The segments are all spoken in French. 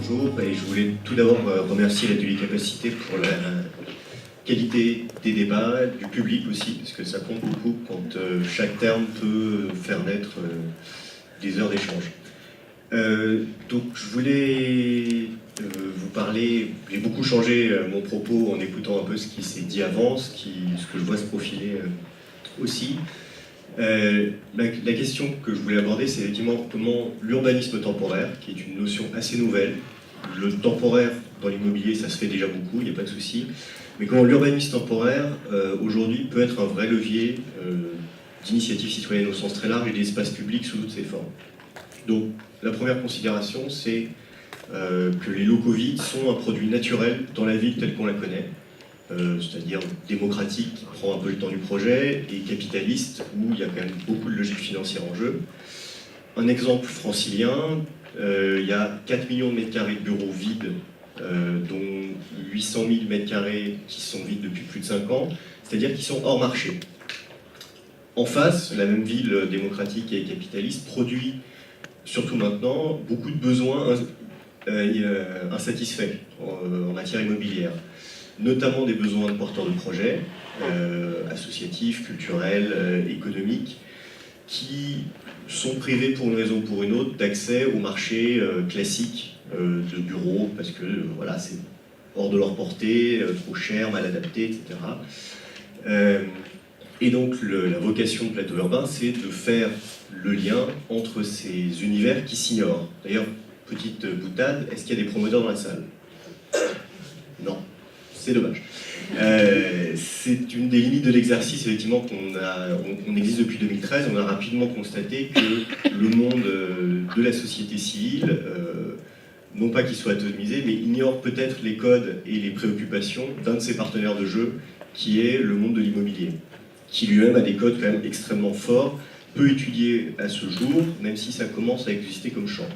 bonjour, et je voulais tout d'abord remercier l'atelier Capacité pour la qualité des débats, du public aussi, parce que ça compte beaucoup quand chaque terme peut faire naître des heures d'échange. Donc je voulais vous parler, j'ai beaucoup changé mon propos en écoutant un peu ce qui s'est dit avant, ce que je vois se profiler aussi. La question que je voulais aborder, c'est effectivement comment l'urbanisme temporaire, qui est une notion assez nouvelle, le temporaire dans l'immobilier, ça se fait déjà beaucoup, il n'y a pas de souci, mais comment l'urbanisme temporaire, aujourd'hui, peut être un vrai levier d'initiative citoyenne au sens très large et d'espace public sous toutes ses formes. Donc, la première considération, c'est que les locaux vides sont un produit naturel dans la ville telle qu'on la connaît, c'est-à-dire démocratique, qui prend un peu le temps du projet, et capitaliste, où il y a quand même beaucoup de logique financière en jeu. Un exemple francilien, il y a 4 millions de mètres carrés de bureaux vides, dont 800 000 mètres carrés qui sont vides depuis plus de 5 ans, c'est-à-dire qui sont hors marché. En face, la même ville démocratique et capitaliste produit, surtout maintenant, beaucoup de besoins insatisfaits en matière immobilière, notamment des besoins de porteurs de projets, associatifs, culturels, économiques, qui sont privés pour une raison ou pour une autre d'accès au marché classique de bureaux, parce que voilà, c'est hors de leur portée, trop cher, mal adapté, etc. Et donc la vocation de Plateau Urbain, c'est de faire le lien entre ces univers qui s'ignorent. D'ailleurs, petite boutade, est-ce qu'il y a des promoteurs dans la salle? Non. C'est dommage. C'est une des limites de l'exercice, effectivement, qu'on existe depuis 2013. On a rapidement constaté que le monde de la société civile, non pas qu'il soit atomisé, mais ignore peut-être les codes et les préoccupations d'un de ses partenaires de jeu, qui est le monde de l'immobilier, qui lui-même a des codes quand même extrêmement forts, peu étudiés à ce jour, même si ça commence à exister comme champ.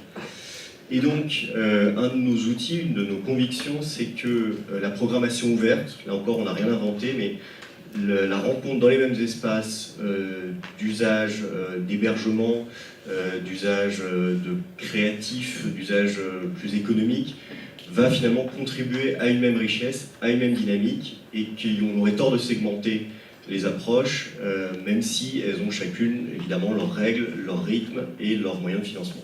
Et donc, un de nos outils, une de nos convictions, c'est que la programmation ouverte, là encore on n'a rien inventé, mais la rencontre dans les mêmes espaces d'usage d'hébergement, d'usage de créatif, d'usage plus économique, va finalement contribuer à une même richesse, à une même dynamique, et qu'on aurait tort de segmenter les approches, même si elles ont chacune évidemment leurs règles, leurs rythmes et leurs moyens de financement.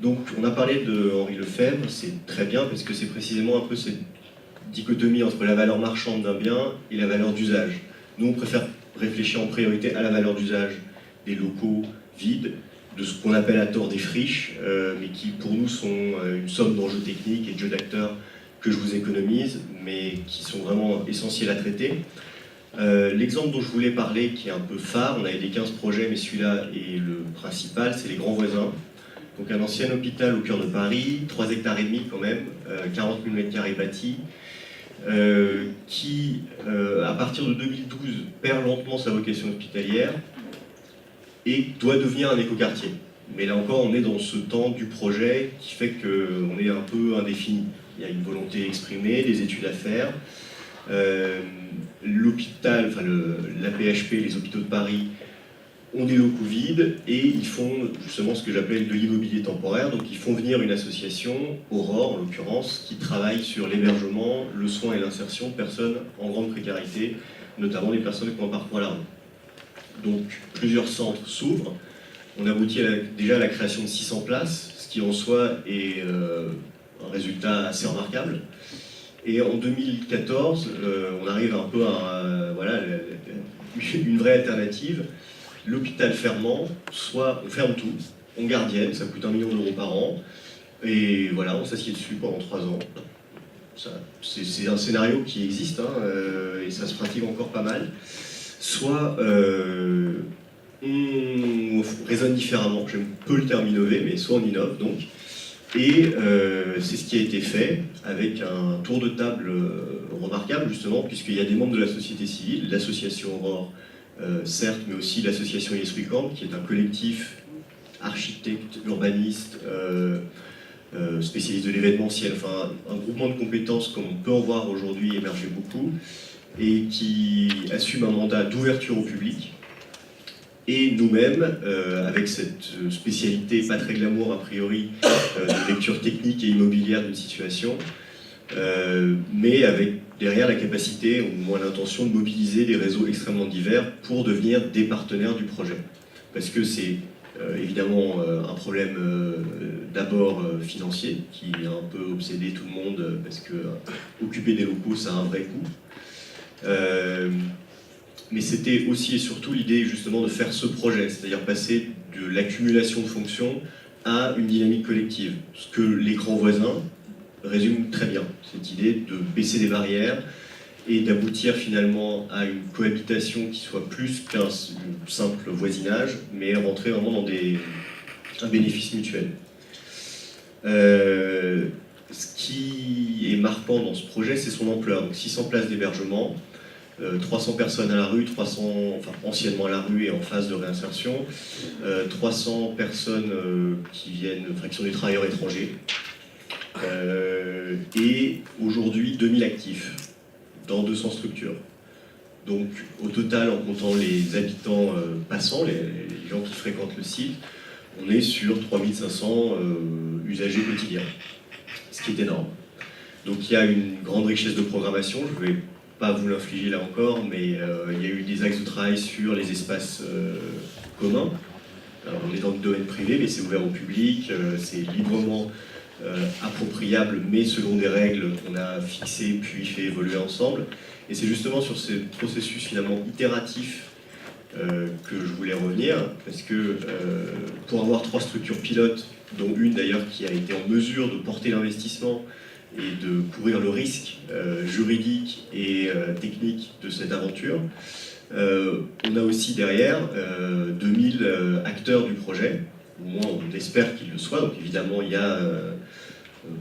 Donc on a parlé de Henri Lefebvre, c'est très bien parce que c'est précisément un peu cette dichotomie entre la valeur marchande d'un bien et la valeur d'usage. Nous on préfère réfléchir en priorité à la valeur d'usage des locaux vides, de ce qu'on appelle à tort des friches, mais qui pour nous sont une somme d'enjeux techniques et de jeux d'acteurs que je vous économise, mais qui sont vraiment essentiels à traiter. L'exemple dont je voulais parler, qui est un peu phare, on avait des 15 projets, mais celui-là est le principal, c'est les Grands Voisins. Donc un ancien hôpital au cœur de Paris, 3 hectares et demi quand même, 40 000 mètres carrés bâtis, qui, à partir de 2012, perd lentement sa vocation hospitalière et doit devenir un écoquartier. Mais là encore, on est dans ce temps du projet qui fait qu'on est un peu indéfini. Il y a une volonté exprimée, des études à faire. L'hôpital, enfin l'AP-HP, les hôpitaux de Paris, ont des locaux vides et ils font justement ce que j'appelle de l'immobilier temporaire. Donc ils font venir une association, Aurore en l'occurrence, qui travaille sur l'hébergement, le soin et l'insertion de personnes en grande précarité, notamment des personnes qui ont un parcours à la rue. Donc plusieurs centres s'ouvrent. On aboutit déjà à la création de 600 places, ce qui en soi est un résultat assez remarquable. Et en 2014, on arrive un peu à voilà, une vraie alternative. L'hôpital fermant, soit on ferme tout, on gardienne, ça coûte 1 million d'euros par an, et voilà, on s'assied dessus pendant 3 ans. C'est un scénario qui existe, hein, et ça se pratique encore pas mal. Soit on raisonne différemment, j'aime peu le terme innover, mais soit on innove donc. Et c'est ce qui a été fait avec un tour de table remarquable justement, puisqu'il y a des membres de la société civile, l'association Aurore, certes, mais aussi l'association Yes-We-Camp, qui est un collectif architecte, urbaniste, spécialiste de l'événementiel, enfin un groupement de compétences comme on peut en voir aujourd'hui émerger beaucoup, et qui assume un mandat d'ouverture au public. et nous-mêmes, avec cette spécialité pas très glamour a priori, de lecture technique et immobilière d'une situation, mais avec derrière la capacité, ou moins l'intention, de mobiliser des réseaux extrêmement divers pour devenir des partenaires du projet. Parce que c'est évidemment un problème d'abord financier, qui a un peu obsédé tout le monde, parce que occuper des locaux, ça a un vrai coût. Mais c'était aussi et surtout l'idée justement de faire ce projet, c'est-à-dire passer de l'accumulation de fonctions à une dynamique collective. Ce que l'écran voisin résume très bien, cette idée de baisser des barrières et d'aboutir finalement à une cohabitation qui soit plus qu'un simple voisinage, mais rentrer vraiment dans un bénéfice mutuel. Ce qui est marquant dans ce projet, c'est son ampleur. Donc 600 places d'hébergement, 300 personnes à la rue, 300, enfin anciennement à la rue et en phase de réinsertion, 300 personnes qui sont des travailleurs étrangers, et aujourd'hui 2000 actifs dans 200 structures. Donc au total, en comptant les habitants passants, les gens qui fréquentent le site, on est sur 3500 usagers quotidiens, ce qui est énorme. Donc il y a une grande richesse de programmation, je ne vais pas vous l'infliger là encore, mais il y a eu des axes de travail sur les espaces communs. Alors, on est dans le domaine privé, mais c'est ouvert au public, c'est librement appropriable, mais selon des règles qu'on a fixées puis fait évoluer ensemble. Et c'est justement sur ce processus finalement itératif que je voulais revenir, parce que pour avoir 3 structures pilotes, dont une d'ailleurs qui a été en mesure de porter l'investissement et de courir le risque juridique et technique de cette aventure, on a aussi derrière 2000 acteurs du projet, au moins on espère qu'ils le soient, donc évidemment il y a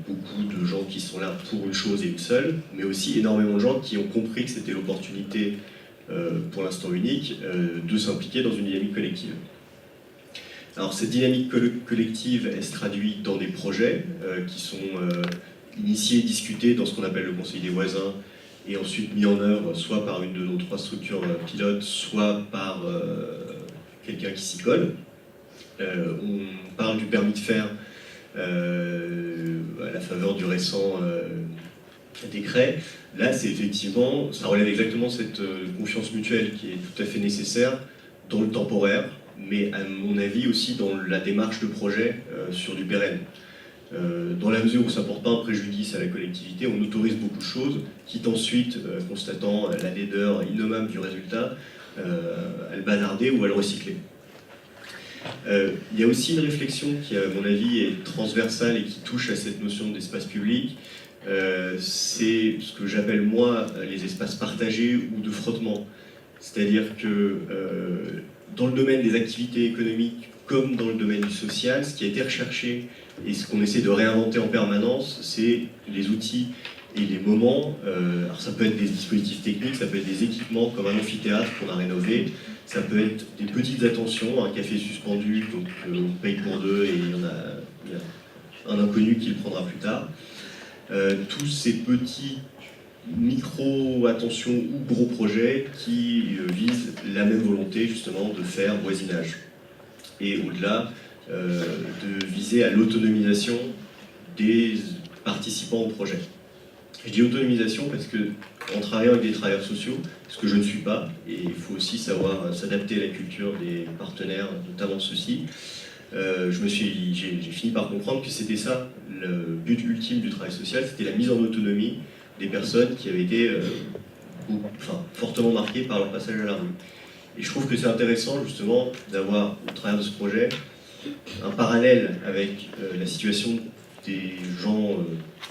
beaucoup de gens qui sont là pour une chose et une seule, mais aussi énormément de gens qui ont compris que c'était l'opportunité, pour l'instant unique, de s'impliquer dans une dynamique collective. Alors cette dynamique collective, elle se traduit dans des projets qui sont initiés, discutés dans ce qu'on appelle le Conseil des voisins, et ensuite mis en œuvre soit par une de nos 3 structures pilotes, soit par quelqu'un qui s'y colle. On parle du permis de faire à la faveur du récent décret. Là, c'est effectivement, ça relève exactement cette confiance mutuelle qui est tout à fait nécessaire dans le temporaire, mais à mon avis aussi dans la démarche de projet sur du pérenne. Dans la mesure où ça ne porte pas un préjudice à la collectivité, on autorise beaucoup de choses, quitte ensuite, constatant la laideur innommable du résultat, à le bazarder ou à le recycler. Il y a aussi une réflexion qui, à mon avis, est transversale et qui touche à cette notion d'espace public. C'est ce que j'appelle moi les espaces partagés ou de frottement. C'est-à-dire que dans le domaine des activités économiques comme dans le domaine du social, ce qui a été recherché et ce qu'on essaie de réinventer en permanence, c'est les outils et les moments. Alors ça peut être des dispositifs techniques, ça peut être des équipements comme un amphithéâtre qu'on a rénové, ça peut être des petites attentions, un café suspendu, donc on paye pour 2 et il y a un inconnu qui le prendra plus tard. Tous ces petits micro-attentions ou gros projets qui visent la même volonté justement de faire voisinage. Et au-delà, de viser à l'autonomisation des participants au projet. Je dis autonomisation parce que en travaillant avec des travailleurs sociaux, ce que je ne suis pas, et il faut aussi savoir s'adapter à la culture des partenaires, notamment ceux-ci, j'ai fini par comprendre que c'était ça, le but ultime du travail social, c'était la mise en autonomie des personnes qui avaient été fortement marquées par leur passage à la rue. Et je trouve que c'est intéressant justement d'avoir, au travers de ce projet, un parallèle avec la situation des gens,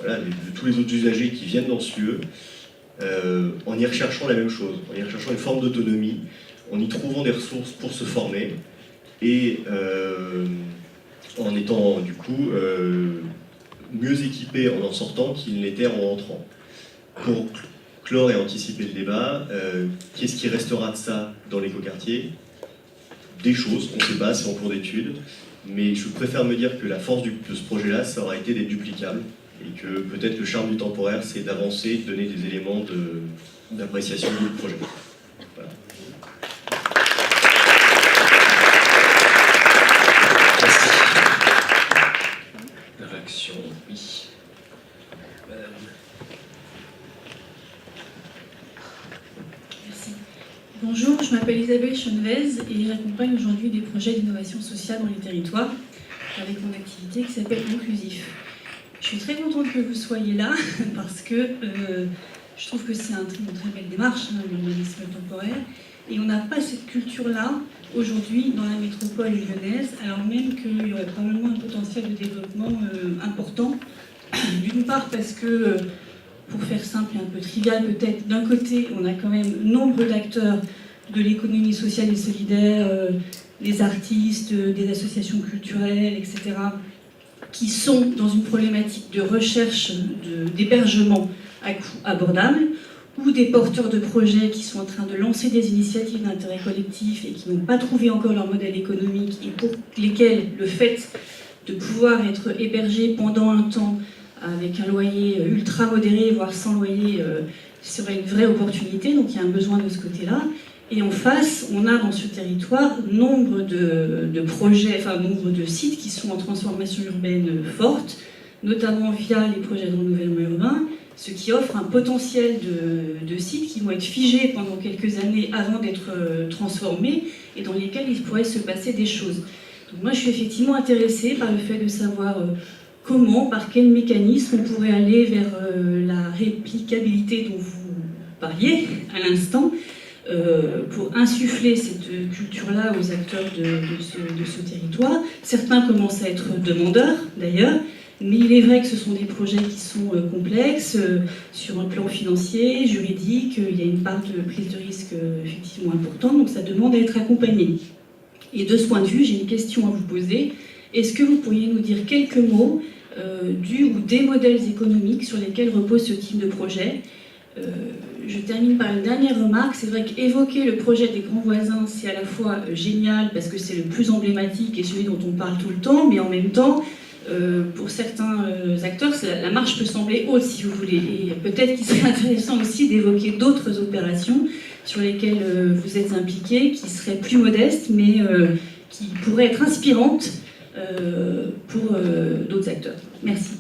de tous les autres usagers qui viennent dans ce lieu, en y recherchant la même chose, en y recherchant une forme d'autonomie, en y trouvant des ressources pour se former, et en étant du coup mieux équipés en sortant qu'ils n'étaient en entrant. Pour clore et anticiper le débat, qu'est-ce qui restera de ça dans l'écoquartier? Des choses, on ne sait pas, c'est en cours d'étude, mais je préfère me dire que la force de ce projet-là, ça aura été d'être duplicable, et que peut-être le charme du temporaire, c'est d'avancer, de donner des éléments d'appréciation du projet. Voilà. Bonjour, je m'appelle Isabelle Chenevez et j'accompagne aujourd'hui des projets d'innovation sociale dans les territoires avec mon activité qui s'appelle Inclusif. Je suis très contente que vous soyez là parce que je trouve que c'est une très belle démarche, l'urbanisme temporaire, et on n'a pas cette culture-là aujourd'hui dans la métropole lyonnaise, alors même qu'il y aurait probablement un potentiel de développement important. D'une part parce que, pour faire simple et un peu trivial peut-être, d'un côté on a quand même nombre d'acteurs de l'économie sociale et solidaire, des artistes, des associations culturelles, etc., qui sont dans une problématique de recherche d'hébergement à coût abordable, ou des porteurs de projets qui sont en train de lancer des initiatives d'intérêt collectif et qui n'ont pas trouvé encore leur modèle économique et pour lesquels le fait de pouvoir être hébergé pendant un temps avec un loyer ultra modéré, voire sans loyer, serait une vraie opportunité, donc il y a un besoin de ce côté-là. Et en face, on a dans ce territoire nombre de projets, enfin nombre de sites qui sont en transformation urbaine forte, notamment via les projets de renouvellement urbain, ce qui offre un potentiel de sites qui vont être figés pendant quelques années avant d'être transformés et dans lesquels il pourrait se passer des choses. Donc moi je suis effectivement intéressée par le fait de savoir comment, par quel mécanisme on pourrait aller vers la réplicabilité dont vous parliez à l'instant, pour insuffler cette culture-là aux acteurs de ce territoire. Certains commencent à être demandeurs, d'ailleurs, mais il est vrai que ce sont des projets qui sont complexes, sur un plan financier, juridique, il y a une part de prise de risque effectivement importante, donc ça demande à être accompagné. Et de ce point de vue, j'ai une question à vous poser. Est-ce que vous pourriez nous dire quelques mots du ou des modèles économiques sur lesquels repose ce type de projet ? Je termine par une dernière remarque. C'est vrai qu'évoquer le projet des grands voisins, c'est à la fois génial parce que c'est le plus emblématique et celui dont on parle tout le temps, mais en même temps, pour certains acteurs, la marche peut sembler haute, si vous voulez. Et peut-être qu'il serait intéressant aussi d'évoquer d'autres opérations sur lesquelles vous êtes impliqués, qui seraient plus modestes, mais qui pourraient être inspirantes pour d'autres acteurs. Merci.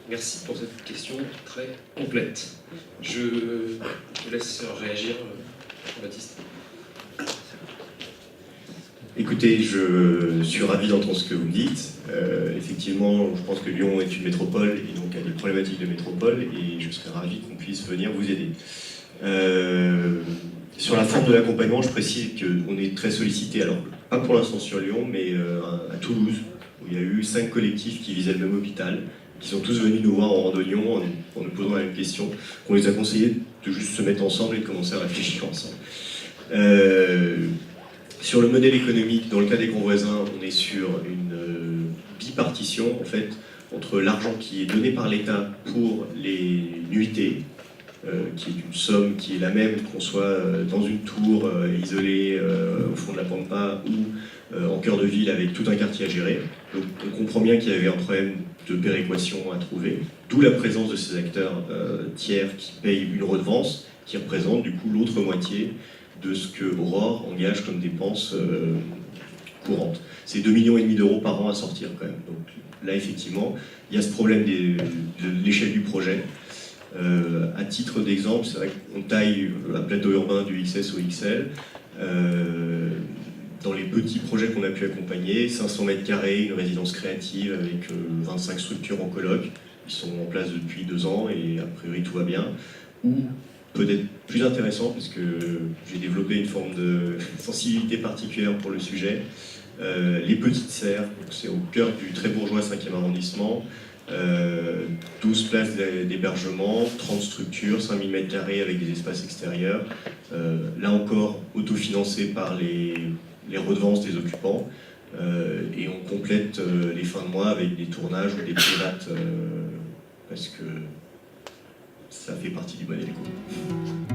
Merci pour cette question très complète. Je te laisse réagir, Baptiste. Écoutez, je suis ravi d'entendre ce que vous me dites. Effectivement, je pense que Lyon est une métropole et donc a des problématiques de métropole et je serais ravi qu'on puisse venir vous aider. Sur la forme de l'accompagnement, je précise qu'on est très sollicité, alors pas pour l'instant sur Lyon, mais à Toulouse, où il y a eu 5 collectifs qui visaient le même hôpital, qui sont tous venus nous voir en randonnion en nous posant la même question, qu'on les a conseillé de juste se mettre ensemble et de commencer à réfléchir ensemble. Sur le modèle économique, dans le cas des grands voisins, on est sur une bipartition en fait, entre l'argent qui est donné par l'État pour les nuitées, qui est une somme qui est la même qu'on soit dans une tour isolée au fond de la Pampa ou en cœur de ville avec tout un quartier à gérer. Donc on comprend bien qu'il y avait un problème de péréquation à trouver, d'où la présence de ces acteurs tiers qui payent une redevance qui représente du coup l'autre moitié de ce que Aurore engage comme dépenses courantes. C'est 2,5 millions d'euros par an à sortir quand même. Donc là effectivement, il y a ce problème de l'échelle du projet. À titre d'exemple, c'est vrai qu'on taille un plateau urbain du XS au XL. Dans les petits projets qu'on a pu accompagner, 500 mètres carrés, une résidence créative avec 25 structures en coloc, qui sont en place depuis 2 ans et a priori tout va bien. Ou peut-être plus intéressant, parce que j'ai développé une forme de sensibilité particulière pour le sujet, les petites serres, c'est au cœur du très bourgeois 5e arrondissement. 12 places d'hébergement, 30 structures, 5000 m² avec des espaces extérieurs, là encore autofinancé par les redevances des occupants, et on complète les fins de mois avec des tournages ou des privates parce que ça fait partie du modèle éco.